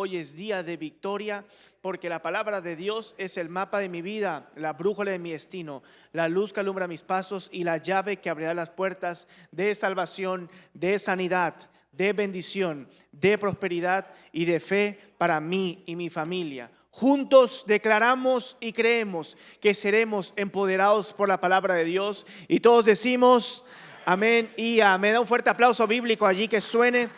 Hoy es día de victoria porque la palabra de Dios es el mapa de mi vida, la brújula de mi destino, la luz que alumbra mis pasos y la llave que abrirá las puertas de salvación, de sanidad, de bendición, de prosperidad y de fe para mí y mi familia. Juntos declaramos y creemos que seremos empoderados por la palabra de Dios y todos decimos amén y amén. Da un fuerte aplauso bíblico allí que suene.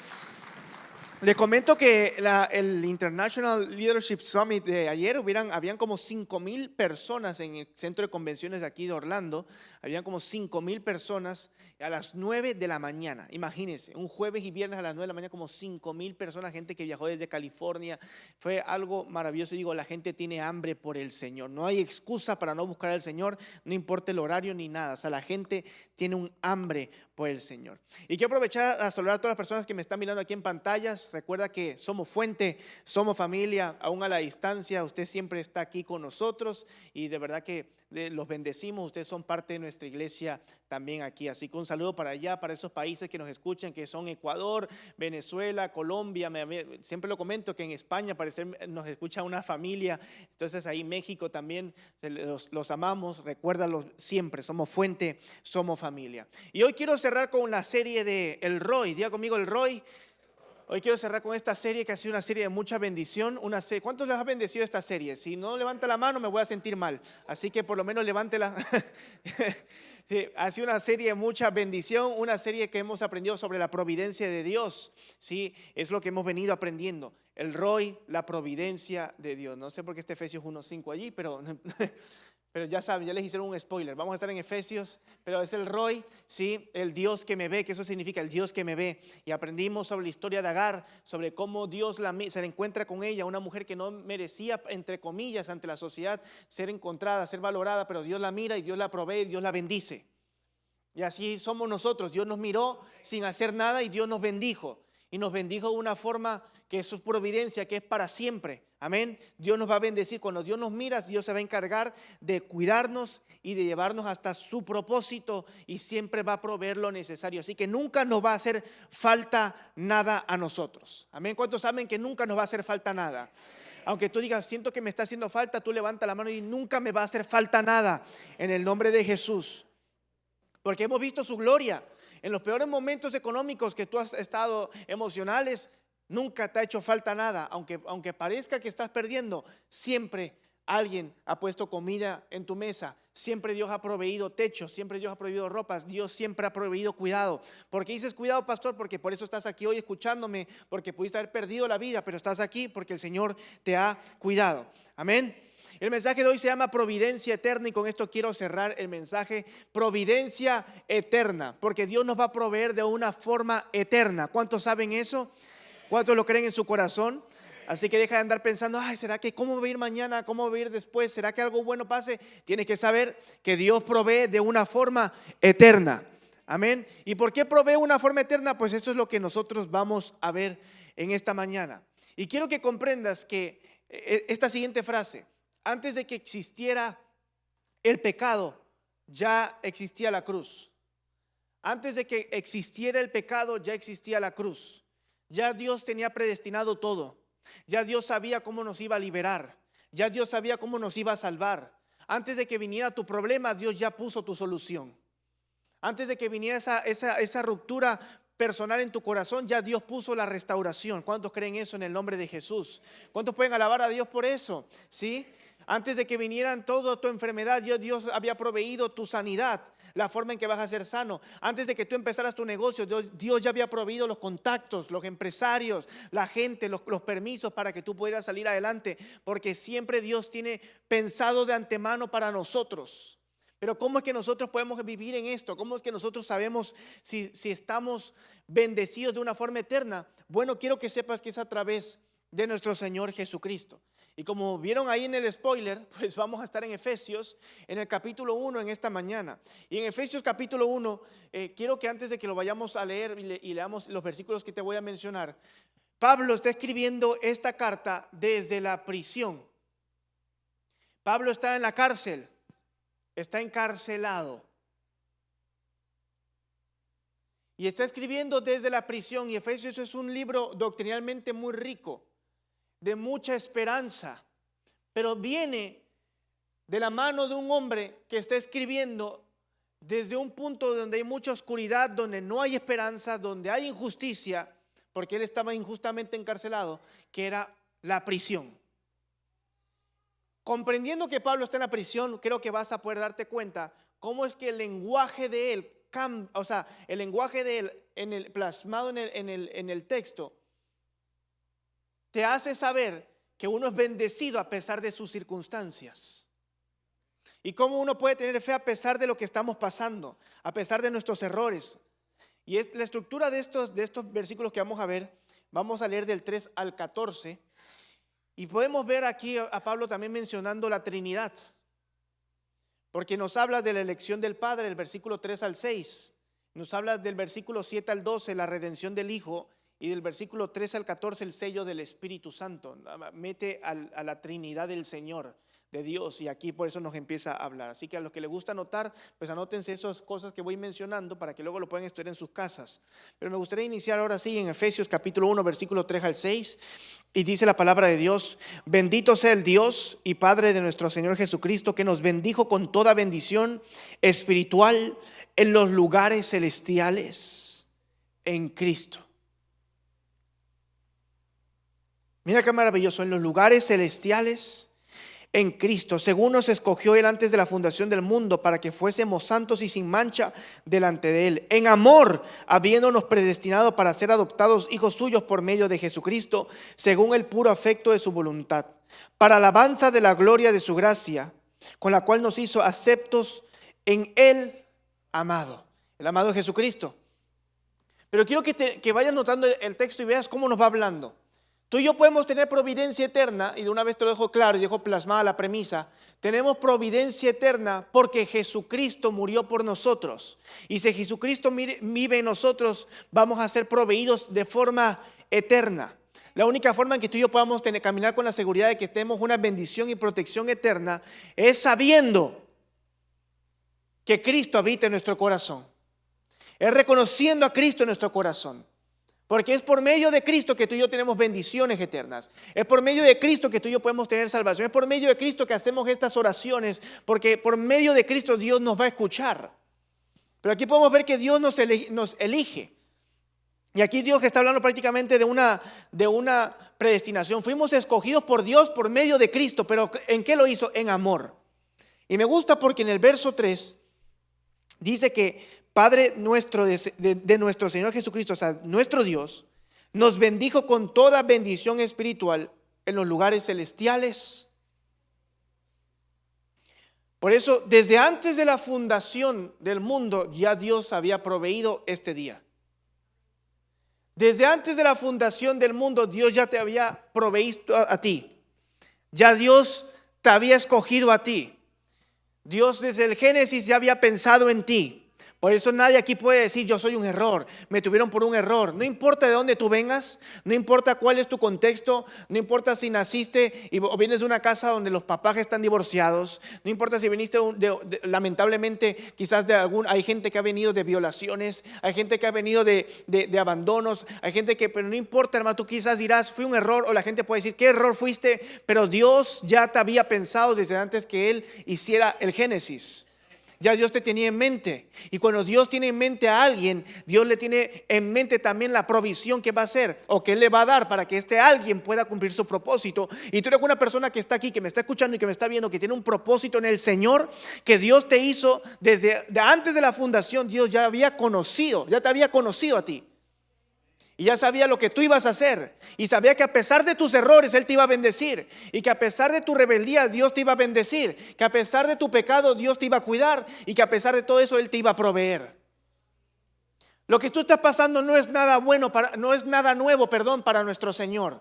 Les comento que el International Leadership Summit de ayer habían como 5,000 personas en el centro de convenciones de aquí de Orlando. Habían como 5,000 personas a las 9 de la mañana. Imagínense, un jueves y viernes a las 9 de la mañana, como 5,000 personas, gente que viajó desde California. Fue algo maravilloso. Digo, la gente tiene hambre por el Señor. No hay excusa para no buscar al Señor, no importa el horario ni nada. O sea, la gente tiene un hambre por el Señor. Y quiero aprovechar a saludar a todas las personas que me están mirando aquí en pantallas. Recuerda que somos fuente, somos familia, aún a la distancia. Usted siempre está aquí con nosotros y de verdad que los bendecimos. Ustedes son parte de nuestra iglesia también aquí. Así que un saludo para allá, para esos países que nos escuchan, que son Ecuador, Venezuela, Colombia. Siempre lo comento que en España parece nos escucha una familia. Entonces ahí México también los amamos. Recuérdalos siempre, somos fuente, somos familia. Y hoy quiero cerrar con la serie de El Roy. Diga conmigo El Roy. Hoy quiero cerrar con esta serie que ha sido una serie de mucha bendición. ¿Cuántos les ha bendecido esta serie? Si no levanta la mano me voy a sentir mal. Así que por lo menos levántela. Sí, ha sido una serie de mucha bendición, una serie que hemos aprendido sobre la providencia de Dios. Sí, es lo que hemos venido aprendiendo. El Roy, la providencia de Dios. No sé por qué está Efesios 1:5 allí, pero ya saben, ya les hicieron un spoiler. Vamos a estar en Efesios, pero es el Roy, sí, el Dios que me ve, que eso significa el Dios que me ve. Y aprendimos sobre la historia de Agar, sobre cómo Dios se encuentra con ella, una mujer que no merecía, entre comillas, ante la sociedad, ser encontrada, ser valorada, pero Dios la mira y Dios la provee y Dios la bendice. Y así somos nosotros. Dios nos miró sin hacer nada y Dios nos bendijo. Y nos bendijo de una forma que es su providencia, que es para siempre. Amén. Dios nos va a bendecir. Cuando Dios nos mira, Dios se va a encargar de cuidarnos y de llevarnos hasta su propósito y siempre va a proveer lo necesario. Así que nunca nos va a hacer falta nada a nosotros. Amén. ¿Cuántos saben que nunca nos va a hacer falta nada? Aunque tú digas, siento que me está haciendo falta, tú levanta la mano y nunca me va a hacer falta nada en el nombre de Jesús. Porque hemos visto su gloria. En los peores momentos económicos que tú has estado emocionales, nunca te ha hecho falta nada. Aunque parezca que estás perdiendo, siempre alguien ha puesto comida en tu mesa. Siempre Dios ha proveído techo, siempre Dios ha proveído ropas, Dios siempre ha proveído cuidado. ¿Por qué dices cuidado, pastor? Porque por eso estás aquí hoy escuchándome, porque pudiste haber perdido la vida, pero estás aquí porque el Señor te ha cuidado. Amén. El mensaje de hoy se llama providencia eterna y con esto quiero cerrar el mensaje, providencia eterna, porque Dios nos va a proveer de una forma eterna. ¿Cuántos saben eso? ¿Cuántos lo creen en su corazón? Así que deja de andar pensando, ay, ¿será que cómo voy a ir mañana? ¿Cómo voy a ir después? ¿Será que algo bueno pase? Tienes que saber que Dios provee de una forma eterna. Amén. ¿Y por qué provee una forma eterna? Pues eso es lo que nosotros vamos a ver en esta mañana. Y quiero que comprendas que esta siguiente frase: antes de que existiera el pecado, ya existía la cruz. Antes de que existiera el pecado, ya existía la cruz. Ya Dios tenía predestinado todo. Ya Dios sabía cómo nos iba a liberar. Ya Dios sabía cómo nos iba a salvar. Antes de que viniera tu problema, Dios ya puso tu solución. Antes de que viniera esa ruptura personal en tu corazón, ya Dios puso la restauración. ¿Cuántos creen eso en el nombre de Jesús? ¿Cuántos pueden alabar a Dios por eso? ¿Sí? Antes de que vinieran toda tu enfermedad, Dios había proveído tu sanidad, la forma en que vas a ser sano. Antes de que tú empezaras tu negocio, Dios ya había proveído los contactos, los empresarios, la gente, los permisos para que tú pudieras salir adelante, porque siempre Dios tiene pensado de antemano para nosotros. Pero ¿cómo es que nosotros podemos vivir en esto? ¿Cómo es que nosotros sabemos si estamos bendecidos de una forma eterna? Bueno, quiero que sepas que es a través de nuestro Señor Jesucristo. Y como vieron ahí en el spoiler, pues vamos a estar en Efesios, en el capítulo 1 en esta mañana. Y en Efesios capítulo 1, quiero que antes de que lo vayamos a leer y leamos los versículos que te voy a mencionar, Pablo está escribiendo esta carta desde la prisión. Pablo está en la cárcel. Está encarcelado y está escribiendo desde la prisión. Y Efesios es un libro doctrinalmente muy rico. de mucha esperanza, pero viene de la mano de un hombre que está escribiendo desde un punto donde hay mucha oscuridad, donde no hay esperanza, donde hay injusticia, porque él estaba injustamente encarcelado, que era la prisión. Comprendiendo que Pablo está en la prisión, creo que vas a poder darte cuenta cómo es que el lenguaje de él, el lenguaje de él plasmado en el texto, te hace saber que uno es bendecido a pesar de sus circunstancias. Y cómo uno puede tener fe a pesar de lo que estamos pasando, a pesar de nuestros errores. Y es la estructura de estos versículos que vamos a ver. Vamos a leer del 3 al 14. Y podemos ver aquí a Pablo también mencionando la Trinidad. Porque nos habla de la elección del Padre, el versículo 3 al 6. Nos habla del versículo 7 al 12, la redención del Hijo. Y del versículo 3 al 14, el sello del Espíritu Santo. Mete a la Trinidad del Señor, de Dios, y aquí por eso nos empieza a hablar. Así que a los que les gusta anotar, pues anótense esas cosas que voy mencionando para que luego lo puedan estudiar en sus casas. Pero me gustaría iniciar ahora sí en Efesios capítulo 1, versículo 3 al 6, y dice la palabra de Dios: bendito sea el Dios y Padre de nuestro Señor Jesucristo, que nos bendijo con toda bendición espiritual en los lugares celestiales en Cristo. Mira qué maravilloso, en los lugares celestiales en Cristo, según nos escogió Él antes de la fundación del mundo, para que fuésemos santos y sin mancha delante de Él, en amor, habiéndonos predestinado para ser adoptados hijos suyos por medio de Jesucristo, según el puro afecto de su voluntad, para alabanza de la gloria de su gracia, con la cual nos hizo aceptos en el amado Jesucristo. Pero quiero que vayas notando el texto y veas cómo nos va hablando. Tú y yo podemos tener providencia eterna, y de una vez te lo dejo claro y dejo plasmada la premisa. Tenemos providencia eterna porque Jesucristo murió por nosotros. Y si Jesucristo vive en nosotros, vamos a ser proveídos de forma eterna. La única forma en que tú y yo podamos caminar con la seguridad de que tenemos una bendición y protección eterna es sabiendo que Cristo habita en nuestro corazón. Es reconociendo a Cristo en nuestro corazón. Porque es por medio de Cristo que tú y yo tenemos bendiciones eternas. Es por medio de Cristo que tú y yo podemos tener salvación. Es por medio de Cristo que hacemos estas oraciones. Porque por medio de Cristo Dios nos va a escuchar. Pero aquí podemos ver que Dios nos elige. Y aquí Dios está hablando prácticamente de una predestinación. Fuimos escogidos por Dios por medio de Cristo. Pero ¿en qué lo hizo? En amor. Y me gusta porque en el verso 3 dice que Padre nuestro, de nuestro Señor Jesucristo, o sea, nuestro Dios, nos bendijo con toda bendición espiritual en los lugares celestiales. Por eso, desde antes de la fundación del mundo, ya Dios había proveído este día. Desde antes de la fundación del mundo, Dios ya te había proveído a ti. Ya Dios te había escogido a ti. Dios desde el Génesis ya había pensado en ti. Por eso nadie aquí puede decir yo soy un error, me tuvieron por un error. No importa de dónde tú vengas, no importa cuál es tu contexto, no importa si naciste o vienes de una casa donde los papás están divorciados, no importa si viniste lamentablemente quizás hay gente que ha venido de violaciones, hay gente que ha venido de abandonos, hay gente que, pero no importa, hermano, tú quizás dirás fui un error, o la gente puede decir ¿qué error fuiste? Pero Dios ya te había pensado desde antes que Él hiciera el Génesis. Ya Dios te tenía en mente. Y cuando Dios tiene en mente a alguien, Dios le tiene en mente también la provisión que va a hacer o que Él le va a dar para que este alguien pueda cumplir su propósito. Y tú eres una persona que está aquí, que me está escuchando y que me está viendo, que tiene un propósito en el Señor, que Dios te hizo desde antes de la fundación. Dios ya había conocido, ya te había conocido a ti. Y ya sabía lo que tú ibas a hacer. Y sabía que a pesar de tus errores Él te iba a bendecir. Y que a pesar de tu rebeldía Dios te iba a bendecir. Que a pesar de tu pecado Dios te iba a cuidar. Y que a pesar de todo eso Él te iba a proveer. Lo que tú estás pasando no es nada bueno, no es nada nuevo, para nuestro Señor.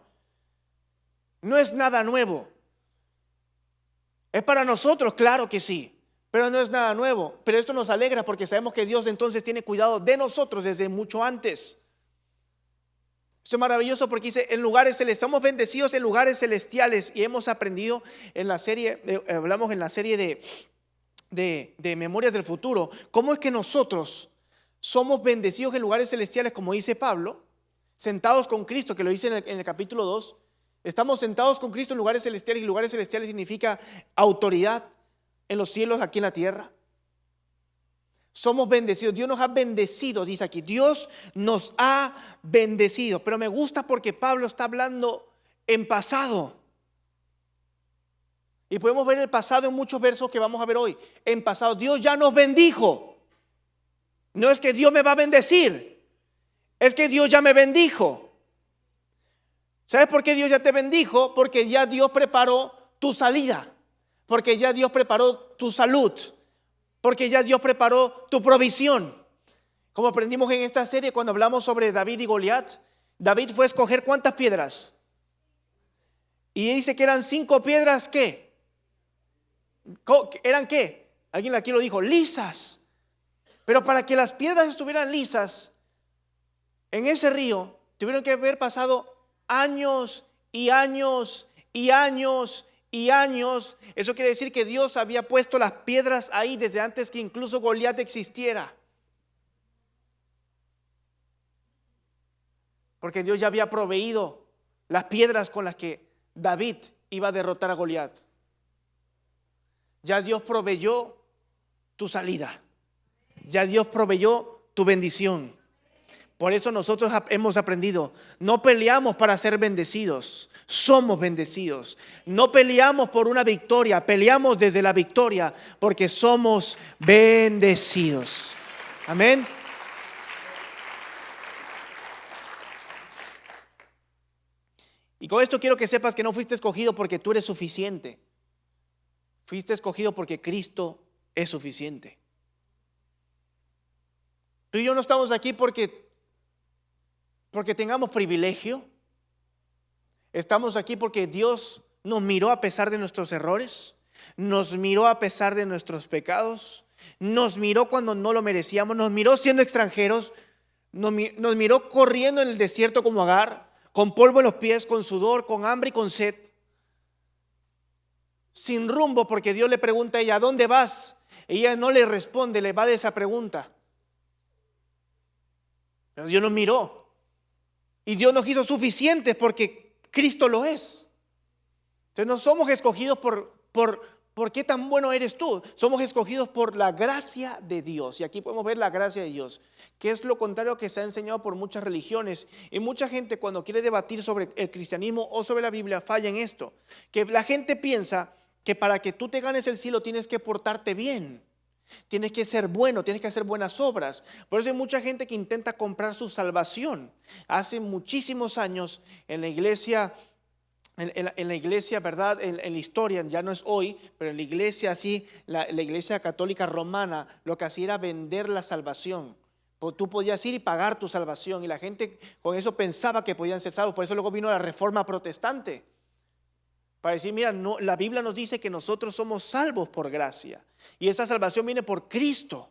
No es nada nuevo. Es para nosotros, claro que sí. Pero no es nada nuevo. Pero esto nos alegra porque sabemos que Dios entonces tiene cuidado de nosotros desde mucho antes. Esto es maravilloso porque dice en lugares celestiales, estamos bendecidos en lugares celestiales. Y hemos aprendido en la serie, hablamos en la serie de Memorias del Futuro, cómo es que nosotros somos bendecidos en lugares celestiales, como dice Pablo, sentados con Cristo, que lo dice en el capítulo 2, Estamos sentados con Cristo en lugares celestiales, y lugares celestiales significa autoridad en los cielos, aquí en la tierra. Somos bendecidos. Dios nos ha bendecido, dice aquí. Dios nos ha bendecido. Pero me gusta porque Pablo está hablando en pasado. Y podemos ver el pasado en muchos versos que vamos a ver hoy. En pasado, Dios ya nos bendijo. No es que Dios me va a bendecir, es que Dios ya me bendijo. ¿Sabes por qué Dios ya te bendijo? Porque ya Dios preparó tu salida, porque ya Dios preparó tu salud, porque ya Dios preparó tu provisión. Como aprendimos en esta serie cuando hablamos sobre David y Goliat, David fue a escoger ¿cuántas piedras? Y dice que eran 5 piedras, ¿qué? ¿Eran qué? Alguien aquí lo dijo, lisas. Pero para que las piedras estuvieran lisas en ese río, tuvieron que haber pasado años y años y años y años. Eso quiere decir que Dios había puesto las piedras ahí desde antes que incluso Goliat existiera. Porque Dios ya había proveído las piedras con las que David iba a derrotar a Goliat. Ya Dios proveyó tu salida. Ya Dios proveyó tu bendición. Por eso nosotros hemos aprendido, no peleamos para ser bendecidos, somos bendecidos. No peleamos por una victoria, peleamos desde la victoria porque somos bendecidos. Amén. Y con esto quiero que sepas que no fuiste escogido porque tú eres suficiente. Fuiste escogido porque Cristo es suficiente. Tú y yo no estamos aquí porque tengamos privilegio. Estamos aquí porque Dios nos miró a pesar de nuestros errores, nos miró a pesar de nuestros pecados, nos miró cuando no lo merecíamos, nos miró siendo extranjeros, nos miró corriendo en el desierto como Agar, con polvo en los pies, con sudor, con hambre y con sed, sin rumbo, porque Dios le pregunta a ella, ¿a dónde vas? Ella no le responde, le va de esa pregunta. Pero Dios nos miró y Dios nos hizo suficientes porque Cristo lo es. Entonces no somos escogidos por qué tan bueno eres tú. Somos escogidos por la gracia de Dios. Y aquí podemos ver la gracia de Dios, que es lo contrario que se ha enseñado por muchas religiones. Y mucha gente cuando quiere debatir sobre el cristianismo o sobre la Biblia falla en esto. Que la gente piensa que para que tú te ganes el cielo tienes que portarte bien. Tienes que ser bueno, tienes que hacer buenas obras. Por eso hay mucha gente que intenta comprar su salvación. Hace muchísimos años en la iglesia, en la iglesia, ¿verdad? En la historia, ya no es hoy, pero en la iglesia así, la iglesia católica romana, lo que hacía era vender la salvación. Tú podías ir y pagar tu salvación y la gente con eso pensaba que podían ser salvos. Por eso luego vino la reforma protestante. Para decir, mira, no, la Biblia nos dice que nosotros somos salvos por gracia. Y esa salvación viene por Cristo.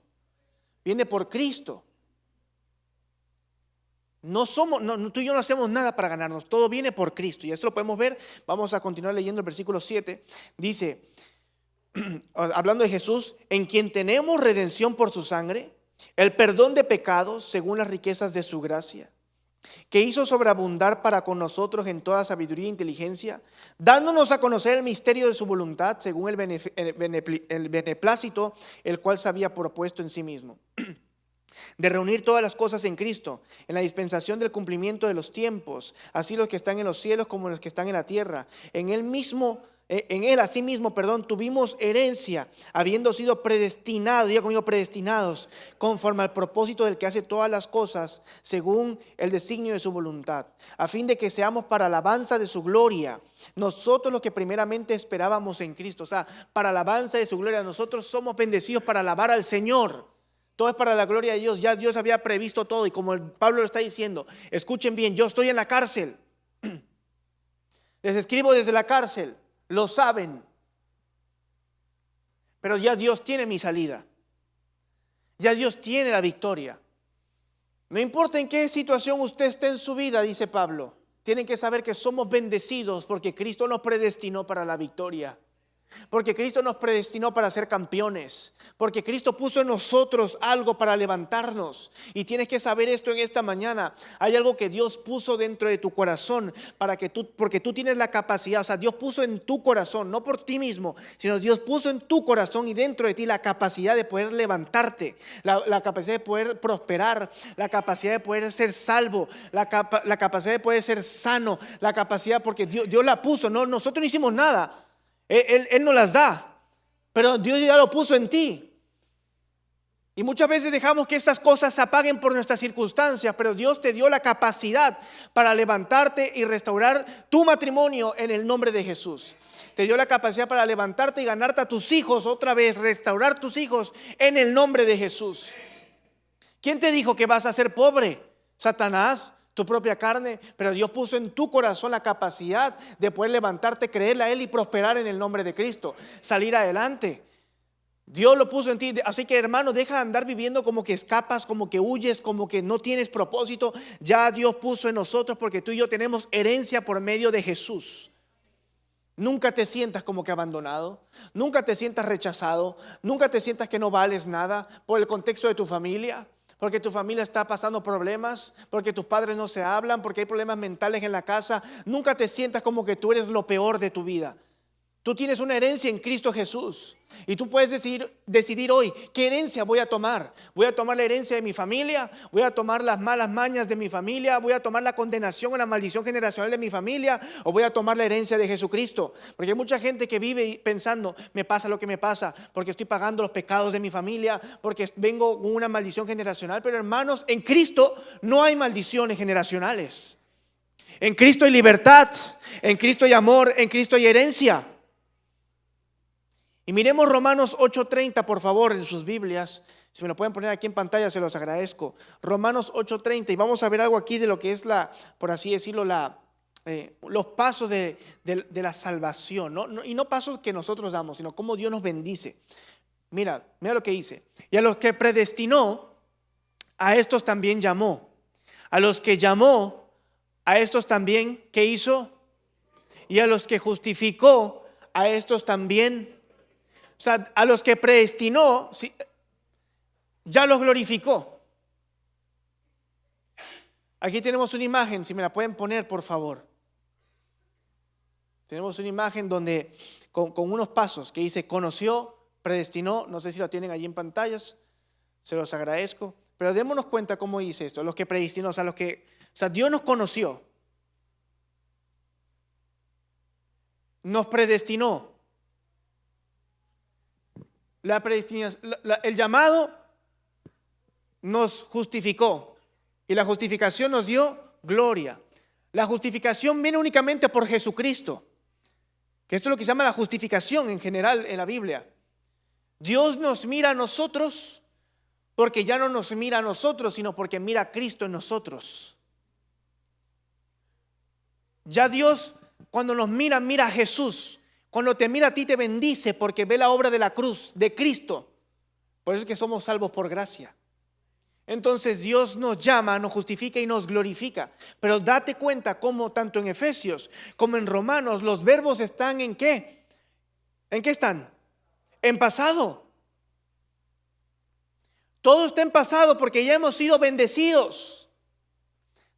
Viene por Cristo. No somos, tú y yo no hacemos nada para ganarnos. Todo viene por Cristo. Y esto lo podemos ver. Vamos a continuar leyendo el versículo 7. Dice, hablando de Jesús, en quien tenemos redención por su sangre, el perdón de pecados según las riquezas de su gracia, que hizo sobreabundar para con nosotros en toda sabiduría e inteligencia, dándonos a conocer el misterio de su voluntad según el beneplácito, el cual se había propuesto en sí mismo, de reunir todas las cosas en Cristo, en la dispensación del cumplimiento de los tiempos, así los que están en los cielos como los que están en la tierra. En él asimismo, tuvimos herencia, habiendo sido predestinados, diga conmigo, predestinados, conforme al propósito del que hace todas las cosas, según el designio de su voluntad, a fin de que seamos para alabanza de su gloria, nosotros los que primeramente esperábamos en Cristo. O sea, para alabanza de su gloria, nosotros somos bendecidos para alabar al Señor. Todo es para la gloria de Dios. Ya Dios había previsto todo. Y como Pablo lo está diciendo, escuchen bien, yo estoy en la cárcel. Les escribo desde la cárcel. Lo saben. Pero ya Dios tiene mi salida. Ya Dios tiene la victoria. No importa en qué situación usted esté en su vida, dice Pablo, tienen que saber que somos bendecidos porque Cristo nos predestinó para la victoria. Porque Cristo nos predestinó para ser campeones. Porque Cristo puso en nosotros algo para levantarnos. Y tienes que saber esto en esta mañana. Hay algo que Dios puso dentro de tu corazón porque tú tienes la capacidad. O sea, Dios puso en tu corazón, no por ti mismo, sino Dios puso en tu corazón y dentro de ti la capacidad de poder levantarte, la capacidad de poder prosperar, la capacidad de poder ser salvo, la capacidad de poder ser sano, la capacidad, porque Dios la puso. No, nosotros no hicimos nada. Él nos las da, pero Dios ya lo puso en ti. Y muchas veces dejamos que esas cosas se apaguen por nuestras circunstancias, pero Dios te dio la capacidad para levantarte y restaurar tu matrimonio en el nombre de Jesús. Te dio la capacidad para levantarte y ganarte a tus hijos otra vez, restaurar tus hijos en el nombre de Jesús. ¿Quién te dijo que vas a ser pobre? Satanás, tu propia carne. Pero Dios puso en tu corazón la capacidad de poder levantarte, creerle a Él y prosperar en el nombre de Cristo, salir adelante. Dios lo puso en ti. Así que, hermano, deja de andar viviendo como que escapas, como que huyes, como que no tienes propósito. Ya Dios puso en nosotros, porque tú y yo tenemos herencia por medio de Jesús. Nunca te sientas como que abandonado, nunca te sientas rechazado, nunca te sientas que no vales nada por el contexto de tu familia, porque tu familia está pasando problemas, porque tus padres no se hablan, porque hay problemas mentales en la casa. Nunca te sientas como que tú eres lo peor de tu vida. Tú tienes una herencia en Cristo Jesús y tú puedes decidir hoy qué herencia voy a tomar. Voy a tomar la herencia de mi familia, voy a tomar las malas mañas de mi familia, voy a tomar la condenación o la maldición generacional de mi familia, o voy a tomar la herencia de Jesucristo. Porque hay mucha gente que vive pensando, me pasa lo que me pasa porque estoy pagando los pecados de mi familia, porque vengo con una maldición generacional. Pero, hermanos, en Cristo no hay maldiciones generacionales. En Cristo hay libertad, en Cristo hay amor, en Cristo hay herencia. Y miremos Romanos 8:30, por favor, en sus Biblias. Si me lo pueden poner aquí en pantalla, se los agradezco. Romanos 8:30, y vamos a ver algo aquí de lo que es por así decirlo, los pasos de la salvación, ¿no? Y no pasos que nosotros damos, sino cómo Dios nos bendice. Mira lo que dice. Y a los que predestinó, a estos también llamó. A los que llamó, a estos también, ¿qué hizo? Y a los que justificó, a estos también. O sea, a los que predestinó, sí, ya los glorificó. Aquí tenemos una imagen, si me la pueden poner, por favor. Tenemos una imagen donde con unos pasos que dice conoció, predestinó. No sé si lo tienen allí en pantallas, se los agradezco. Pero démonos cuenta cómo dice esto. Los que predestinó, o sea, Dios nos conoció, nos predestinó. La predestinación, el llamado nos justificó y la justificación nos dio gloria. La justificación viene únicamente por Jesucristo, que esto es lo que se llama la justificación en general en la Biblia. Dios nos mira a nosotros porque ya no nos mira a nosotros, sino porque mira a Cristo en nosotros. Ya Dios, cuando nos mira, mira a Jesús. Cuando te mira a ti, te bendice porque ve la obra de la cruz de Cristo. Por eso es que somos salvos por gracia. Entonces Dios nos llama, nos justifica y nos glorifica. Pero date cuenta cómo tanto en Efesios como en Romanos los verbos están ¿en qué? ¿En qué están? En pasado. Todo está en pasado porque ya hemos sido bendecidos.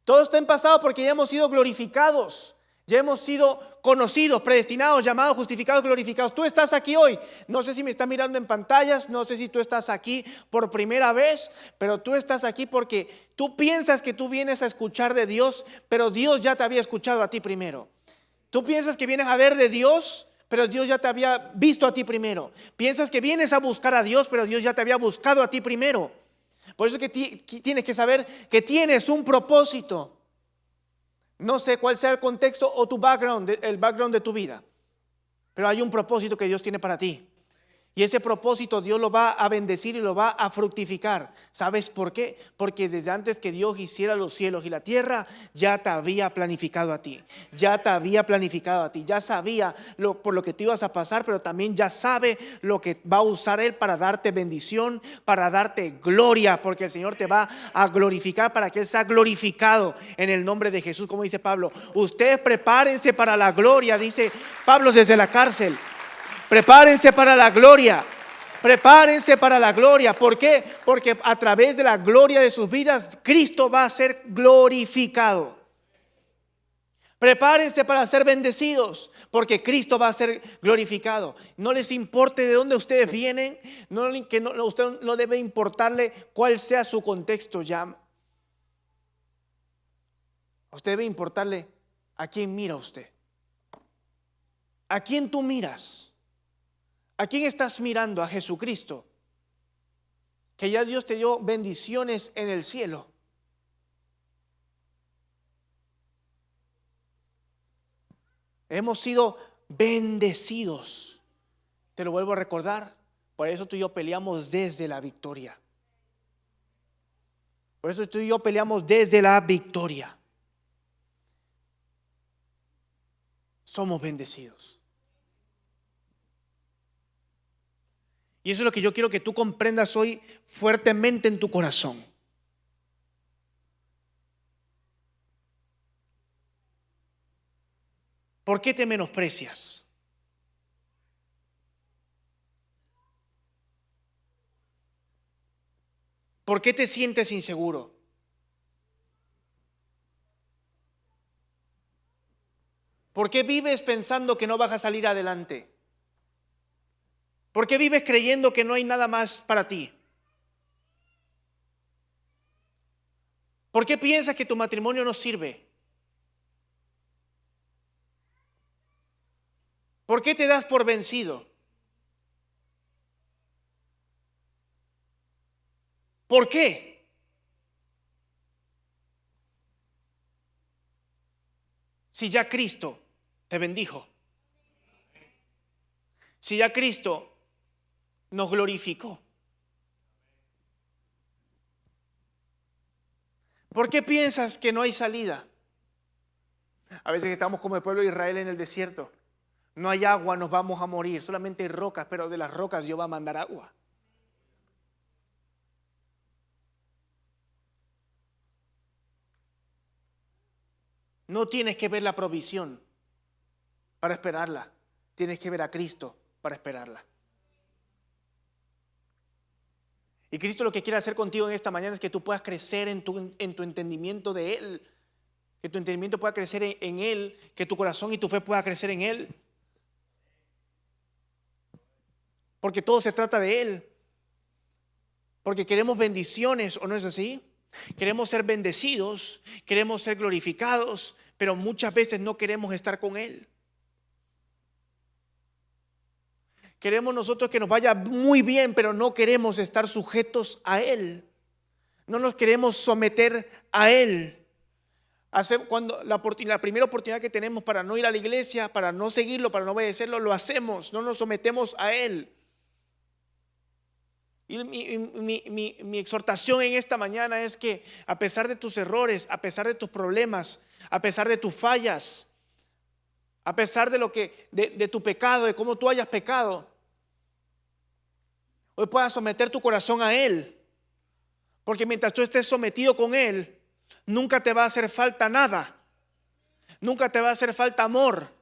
Todo está en pasado porque ya hemos sido glorificados. Ya hemos sido conocidos, predestinados, llamados, justificados, glorificados. Tú estás aquí hoy. No sé si me están mirando en pantallas, no sé si tú estás aquí por primera vez, pero tú estás aquí porque tú piensas que tú vienes a escuchar de Dios, pero Dios ya te había escuchado a ti primero. Tú piensas que vienes a ver de Dios, pero Dios ya te había visto a ti primero. Piensas que vienes a buscar a Dios, pero Dios ya te había buscado a ti primero. Por eso es que tienes que saber que tienes un propósito. No sé cuál sea el contexto o tu background, el background de tu vida, pero hay un propósito que Dios tiene para ti. Y ese propósito Dios lo va a bendecir y lo va a fructificar. ¿Sabes por qué? Porque desde antes que Dios hiciera los cielos y la tierra, ya te había planificado a ti. Ya te había planificado a ti. Ya sabía por lo que tú ibas a pasar, pero también ya sabe lo que va a usar Él para darte bendición, para darte gloria, porque el Señor te va a glorificar para que Él sea glorificado en el nombre de Jesús. Como dice Pablo, ustedes prepárense para la gloria, dice Pablo desde la cárcel. Prepárense para la gloria. Prepárense para la gloria. ¿Por qué? Porque a través de la gloria de sus vidas, Cristo va a ser glorificado. Prepárense para ser bendecidos, porque Cristo va a ser glorificado. No les importe de dónde ustedes vienen, usted no debe importarle cuál sea su contexto ya. Usted debe importarle a quién mira usted. ¿A quién tú miras? ¿A quién estás mirando? A Jesucristo, que ya Dios te dio bendiciones en el cielo. Hemos sido bendecidos. Te lo vuelvo a recordar. Por eso tú y yo peleamos desde la victoria. Por eso tú y yo peleamos desde la victoria. Somos bendecidos. Y eso es lo que yo quiero que tú comprendas hoy fuertemente en tu corazón. ¿Por qué te menosprecias? ¿Por qué te sientes inseguro? ¿Por qué vives pensando que no vas a salir adelante? ¿Por qué vives creyendo que no hay nada más para ti? ¿Por qué piensas que tu matrimonio no sirve? ¿Por qué te das por vencido? ¿Por qué? Si ya Cristo te bendijo. Si ya Cristo nos glorificó. ¿Por qué piensas que no hay salida? A veces estamos como el pueblo de Israel en el desierto. No hay agua, nos vamos a morir. Solamente hay rocas, pero de las rocas Dios va a mandar agua. No tienes que ver la provisión para esperarla. Tienes que ver a Cristo para esperarla. Y Cristo lo que quiere hacer contigo en esta mañana es que tú puedas crecer en tu entendimiento de Él. Que tu entendimiento pueda crecer en Él. Que tu corazón y tu fe pueda crecer en Él. Porque todo se trata de Él. Porque queremos bendiciones, ¿o no es así? Queremos ser bendecidos, queremos ser glorificados, pero muchas veces no queremos estar con Él. Queremos nosotros que nos vaya muy bien, pero no queremos estar sujetos a Él. No nos queremos someter a Él. Cuando la primera oportunidad que tenemos para no ir a la iglesia, para no seguirlo, para no obedecerlo, lo hacemos, no nos sometemos a Él. Y mi exhortación en esta mañana es que a pesar de tus errores, a pesar de tus problemas, a pesar de tus fallas, a pesar de tu pecado, de cómo tú hayas pecado, hoy puedas someter tu corazón a Él. Porque mientras tú estés sometido con Él, nunca te va a hacer falta nada. Nunca te va a hacer falta amor.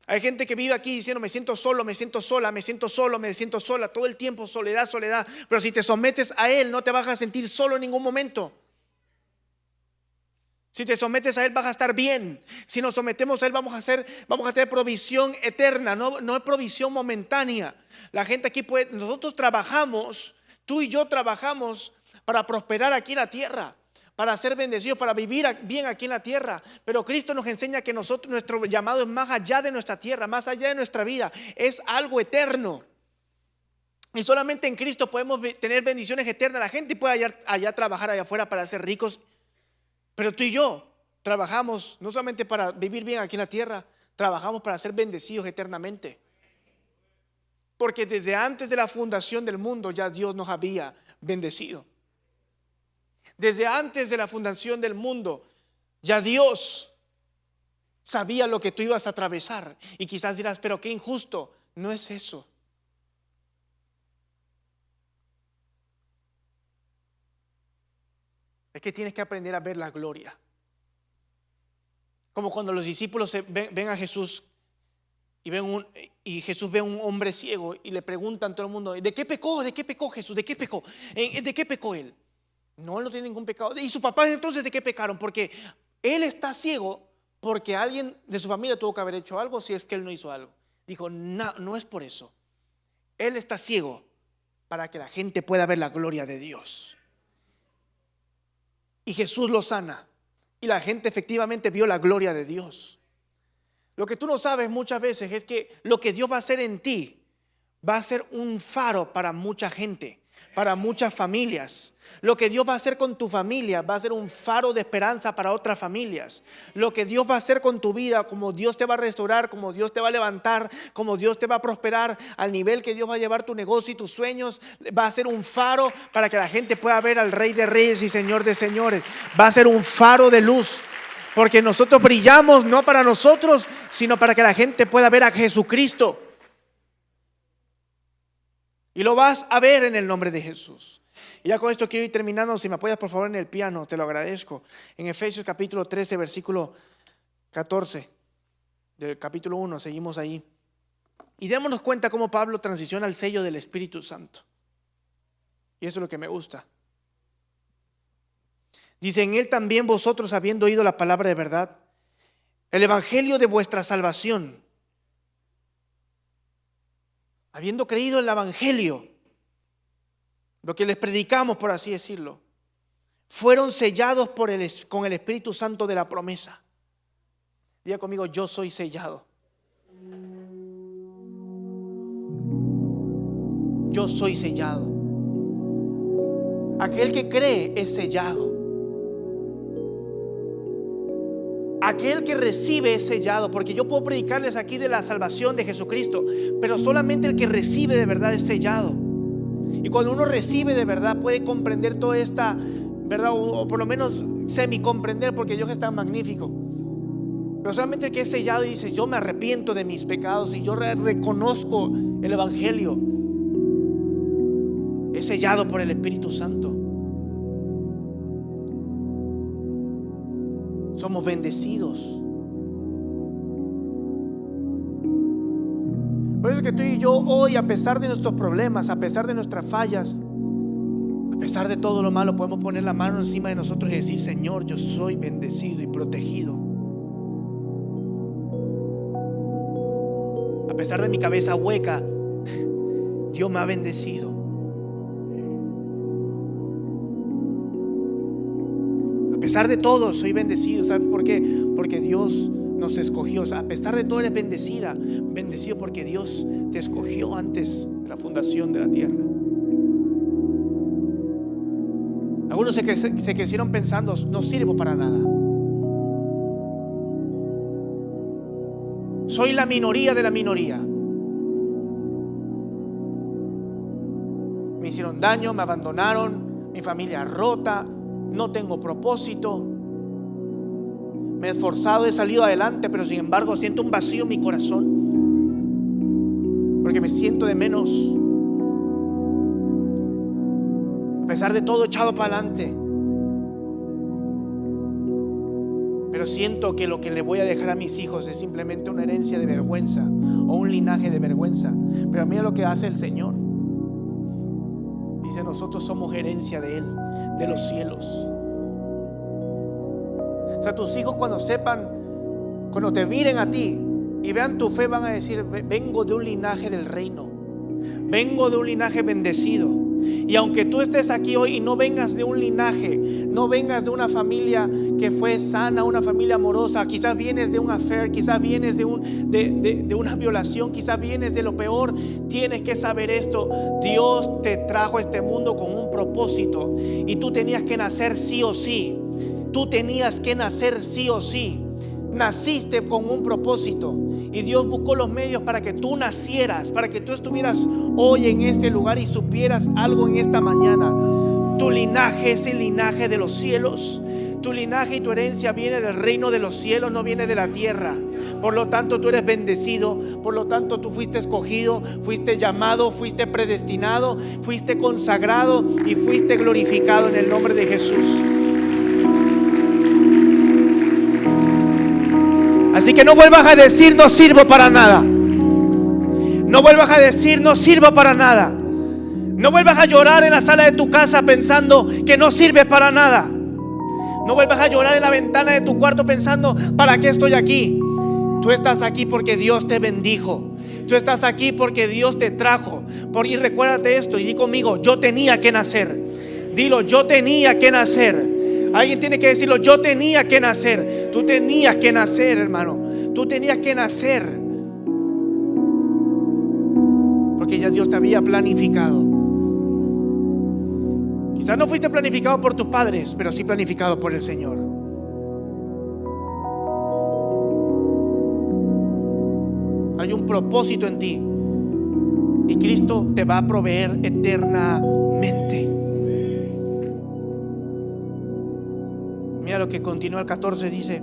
Hay gente que vive aquí diciendo me siento solo, me siento sola, me siento solo, me siento sola. Todo el tiempo soledad, soledad. Pero si te sometes a Él no te vas a sentir solo en ningún momento. Si te sometes a Él vas a estar bien. Si nos sometemos a Él vamos a tener provisión eterna, no es provisión momentánea. La gente aquí nosotros trabajamos, tú y yo trabajamos para prosperar aquí en la tierra, para ser bendecidos, para vivir bien aquí en la tierra. Pero Cristo nos enseña que nuestro llamado es más allá de nuestra tierra, más allá de nuestra vida, es algo eterno. Y solamente en Cristo podemos tener bendiciones eternas. La gente puede allá trabajar allá afuera para ser ricos, pero tú y yo trabajamos no solamente para vivir bien aquí en la tierra, trabajamos para ser bendecidos eternamente. Porque desde antes de la fundación del mundo ya Dios nos había bendecido. Desde antes de la fundación del mundo, ya Dios sabía lo que tú ibas a atravesar. Y quizás dirás, pero qué injusto. No es eso. Es que tienes que aprender a ver la gloria. Como cuando los discípulos ven a Jesús Y Jesús ve a un hombre ciego y le preguntan todo el mundo: ¿de qué pecó? ¿De qué pecó Jesús? ¿De qué pecó? ¿De qué pecó él? No, él no tiene ningún pecado. ¿Y sus papás entonces de qué pecaron? Porque él está ciego porque alguien de su familia tuvo que haber hecho algo, si es que él no hizo algo. Dijo: no, no es por eso. Él está ciego para que la gente pueda ver la gloria de Dios. Y Jesús lo sana. Y la gente efectivamente vio la gloria de Dios. Lo que tú no sabes muchas veces es que lo que Dios va a hacer en ti va a ser un faro para mucha gente, para muchas familias. Lo que Dios va a hacer con tu familia va a ser un faro de esperanza para otras familias. Lo que Dios va a hacer con tu vida, como Dios te va a restaurar, como Dios te va a levantar, como Dios te va a prosperar, al nivel que Dios va a llevar tu negocio y tus sueños, va a ser un faro para que la gente pueda ver al Rey de Reyes y Señor de Señores. Va a ser un faro de luz. Porque nosotros brillamos no para nosotros, sino para que la gente pueda ver a Jesucristo. Y lo vas a ver en el nombre de Jesús. Y ya con esto quiero ir terminando. Si me apoyas por favor en el piano, te lo agradezco. En Efesios capítulo 13, versículo 14 del capítulo 1, seguimos ahí. Y démonos cuenta cómo Pablo transiciona al sello del Espíritu Santo. Y eso es lo que me gusta. Dice: en él también vosotros, habiendo oído la palabra de verdad, el evangelio de vuestra salvación, habiendo creído en el evangelio, lo que les predicamos, por así decirlo, fueron sellados con el Espíritu Santo de la promesa. Diga conmigo: yo soy sellado. Yo soy sellado. Aquel que cree es sellado. Aquel que recibe es sellado. Porque yo puedo predicarles aquí de la salvación de Jesucristo, pero solamente el que recibe de verdad es sellado. Y cuando uno recibe de verdad puede comprender toda esta verdad, o por lo menos semi comprender, porque Dios es tan magnífico. Pero solamente el que es sellado y dice: yo me arrepiento de mis pecados y yo reconozco el evangelio, es sellado por el Espíritu Santo. Somos bendecidos. Por eso es que tú y yo hoy, a pesar de nuestros problemas, a pesar de nuestras fallas, a pesar de todo lo malo, podemos poner la mano encima de nosotros y decir: Señor, yo soy bendecido y protegido. A pesar de mi cabeza hueca, Dios me ha bendecido. A pesar de todo, soy bendecido. ¿Sabes por qué? Porque Dios nos escogió. O sea, a pesar de todo, eres bendecido porque Dios te escogió antes de la fundación de la tierra. Algunos se crecieron pensando: no sirvo para nada. Soy la minoría de la minoría. Me hicieron daño, me abandonaron, mi familia rota. No tengo propósito. Me he esforzado, he salido adelante, pero sin embargo siento un vacío en mi corazón, porque me siento de menos. A pesar de todo, echado para adelante, pero siento que lo que le voy a dejar a mis hijos es simplemente una herencia de vergüenza o un linaje de vergüenza. Pero mira lo que hace el Señor. Dice: nosotros somos herencia de Él, de los cielos. O sea, tus hijos cuando sepan, cuando te miren a ti y vean tu fe, van a decir: vengo de un linaje del reino, vengo de un linaje bendecido. Y aunque tú estés aquí hoy y no vengas de un linaje, no vengas de una familia que fue sana, una familia amorosa, quizás vienes de un affair, quizás vienes de una violación, quizás vienes de lo peor, tienes que saber esto: Dios te trajo a este mundo con un propósito y tú tenías que nacer sí o sí. Tú tenías que nacer sí o sí. Naciste con un propósito y Dios buscó los medios para que tú nacieras, para que tú estuvieras hoy en este lugar y supieras algo en esta mañana. Tu linaje es el linaje de los cielos. Tu linaje y tu herencia viene del reino de los cielos, no viene de la tierra. Por lo tanto, tú eres bendecido. Por lo tanto, tú fuiste escogido, fuiste llamado, fuiste predestinado, fuiste consagrado y fuiste glorificado en el nombre de Jesús. Así que no vuelvas a decir: no sirvo para nada. No vuelvas a decir no sirvo para nada. No vuelvas a llorar en la sala de tu casa pensando que no sirves para nada. No vuelvas a llorar en la ventana de tu cuarto pensando ¿para qué estoy aquí? Tú estás aquí porque Dios te bendijo. Tú estás aquí porque Dios te trajo. Y recuérdate esto y di conmigo: yo tenía que nacer. Dilo: yo tenía que nacer. Alguien tiene que decirlo: yo tenía que nacer. Tú tenías que nacer, hermano. Tú tenías que nacer. Porque ya Dios te había planificado. Quizás no fuiste planificado por tus padres, pero sí planificado por el Señor. Hay un propósito en ti y Cristo te va a proveer eternamente. Mira lo que continúa el 14, dice,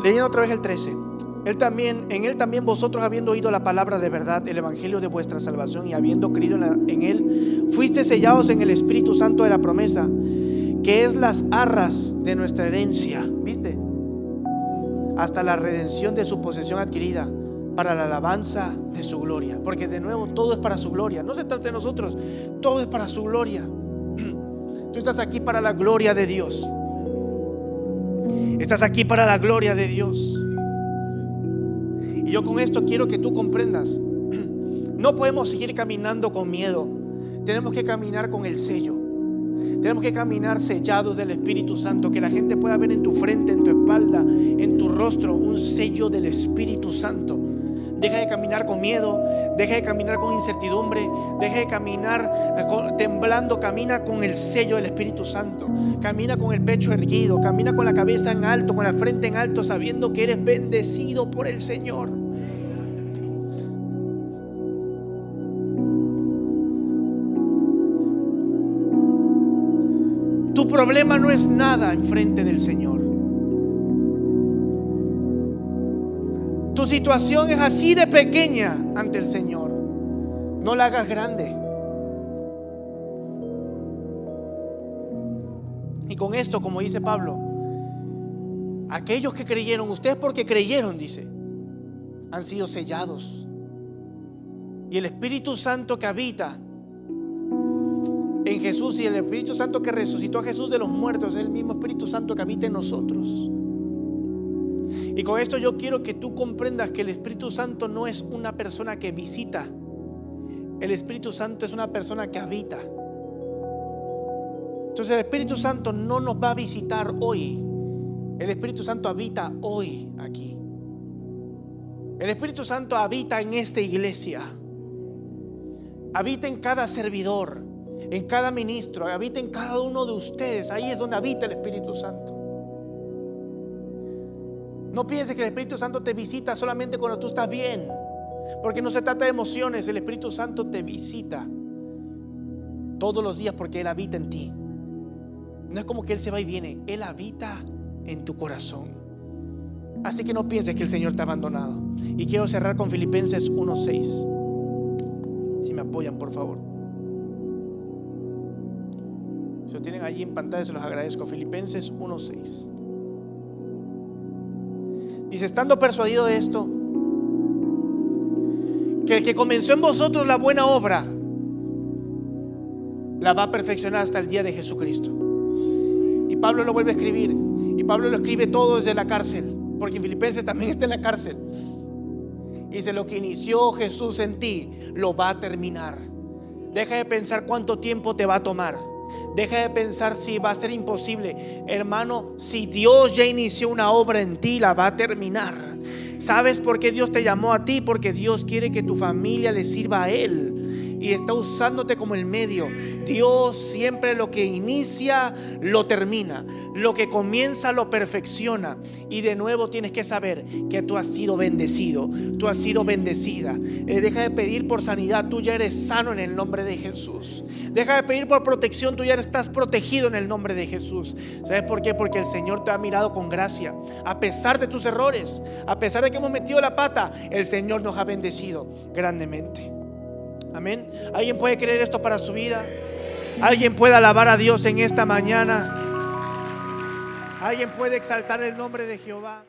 leyendo otra vez el 13: en él también vosotros, habiendo oído la palabra de verdad, el evangelio de vuestra salvación, y habiendo creído en él, fuiste sellados en el Espíritu Santo de la promesa, que es las arras de nuestra herencia, ¿viste? Hasta la redención de su posesión adquirida, para la alabanza de su gloria. Porque de nuevo todo es para su gloria. No se trata de nosotros, todo es para su gloria. Tú estás aquí para la gloria de Dios. Estás aquí para la gloria de Dios. Y yo con esto quiero que tú comprendas: no podemos seguir caminando con miedo. Tenemos que caminar con el sello. Tenemos que caminar sellados del Espíritu Santo. Que la gente pueda ver en tu frente, en tu espalda, en tu rostro, un sello del Espíritu Santo. Deja de caminar con miedo, deja de caminar con incertidumbre, deja de caminar temblando. Camina con el sello del Espíritu Santo. Camina con el pecho erguido, camina con la cabeza en alto, con la frente en alto, sabiendo que eres bendecido por el Señor. Tu problema no es nada enfrente del Señor. Tu situación es así de pequeña ante el Señor. No la hagas grande. Y con esto, como dice Pablo, aquellos que creyeron, ustedes porque creyeron, dice, han sido sellados. Y el Espíritu Santo que habita en Jesús, y el Espíritu Santo que resucitó a Jesús de los muertos, es el mismo Espíritu Santo que habita en nosotros. Y con esto yo quiero que tú comprendas que el Espíritu Santo no es una persona que visita. El Espíritu Santo es una persona que habita. Entonces el Espíritu Santo no nos va a visitar hoy. El Espíritu Santo habita hoy aquí. El Espíritu Santo habita en esta iglesia. Habita en cada servidor, en cada ministro, habita en cada uno de ustedes. Ahí es donde habita el Espíritu Santo. No pienses que el Espíritu Santo te visita solamente cuando tú estás bien, porque no se trata de emociones. El Espíritu Santo te visita todos los días porque Él habita en ti. No es como que Él se va y viene, Él habita en tu corazón. Así que no pienses que el Señor te ha abandonado. Y quiero cerrar con Filipenses 1:6. Si me apoyan, por favor. Si lo tienen allí en pantalla, se los agradezco. Filipenses 1:6. Dice: estando persuadido de esto, que el que comenzó en vosotros la buena obra, la va a perfeccionar hasta el día de Jesucristo. Y Pablo lo vuelve a escribir. Y Pablo lo escribe todo desde la cárcel, porque en Filipenses también está en la cárcel. Y dice: lo que inició Jesús en ti, lo va a terminar. Deja de pensar cuánto tiempo te va a tomar. Deja de pensar si va a ser imposible. Hermano, si Dios ya inició una obra en ti, la va a terminar. ¿Sabes por qué Dios te llamó a ti? Porque Dios quiere que tu familia le sirva a Él y está usándote como el medio. Dios siempre lo que inicia lo termina, lo que comienza lo perfecciona. Y de nuevo tienes que saber que tú has sido bendecido, tú has sido bendecida. Deja de pedir por sanidad, tú ya eres sano en el nombre de Jesús. Deja de pedir por protección, tú ya estás protegido en el nombre de Jesús. ¿Sabes por qué? Porque el Señor te ha mirado con gracia. A pesar de tus errores, a pesar de que hemos metido la pata, el Señor nos ha bendecido grandemente. Amén. ¿Alguien puede creer esto para su vida? ¿Alguien puede alabar a Dios en esta mañana? ¿Alguien puede exaltar el nombre de Jehová?